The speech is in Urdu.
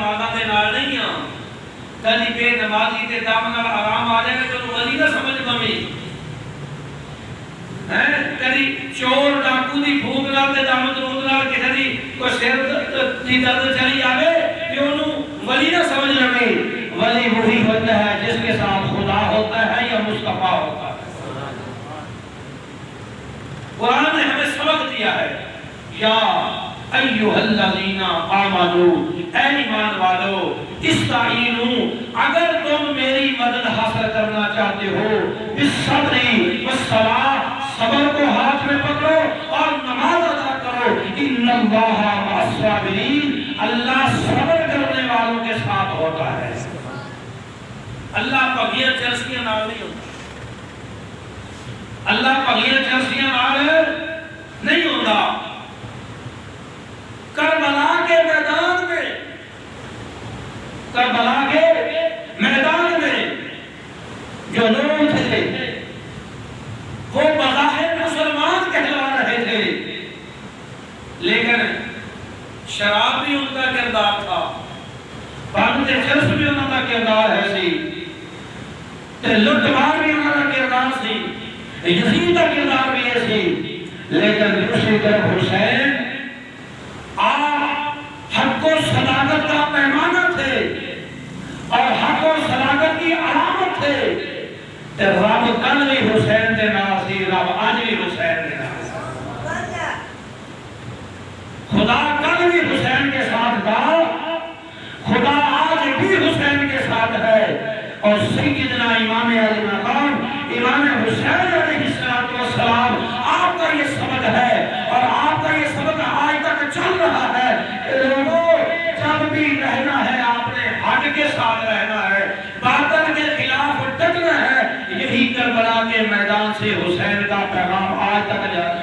نمازاں دے نال نہیں ہاں کدی بے نمازی تے دم نال آرام آ جائے تو ولی نہ سمجھ پویں کدی چور ڈاکو دی بھوک نال تے دم درود نال کسے دی کوئی سر دی درد چلی آوے تے اونوں ولی نہ سمجھ لگے ولی وہی ہوتا ہے جس کے ساتھ خدا ہوتا ہے یا مصطفیٰ ہوتا ہے قرآن نے ہمیں سبق دیا ہے یا ایھا الذین آمنو اے ایمان والو استعینوا اگر تم میری مدد حاصل کرنا چاہتے ہو بالصبر والصلاۃ صبر کو ہاتھ میں پکڑو اور نماز ادا کرو ان اللہ مع الصابرین اللہ صبر کرنے والوں کے ساتھ ہوتا ہے اللہ پگیر چرسیاں نال نہیں ہوتا اللہ پگیر چرسیاں نال نہیں ہوتا کربلا کے میدان میں کربلا کے میدان میں جو لوگ تھے وہ بظاہر مسلمان کہلا رہے تھے لیکن شراب بھی ان کا کردار تھا بانتے چرس بھی انہوں کا کردار ہے سی لٹ مار بھی انہوں کا کردار سی یزید کا کردار بھی ہے سی لیکن دوسری طرف حسین حق و صداقت کا پیمانہ تھے اور حق و صداقت کی علامت تھے رب کل بھی حسین دے نال سی رب آج بھی حسین دے نال خدا کل بھی حسین کے ساتھ تھا خدا آج بھی حسین کے ساتھ ہے اور سیدنا امام علی مقام امام حسین علیہ السلام آپ کا یہ سبق ہے اور آپ کا یہ سبق آج تک چل رہا ہے لوگوں جب بھی رہنا ہے آپ نے حق کے ساتھ رہنا ہے باطل کے خلاف ڈٹنا ہے یہی کربلا کے میدان سے حسین کا پیغام آج تک جاتا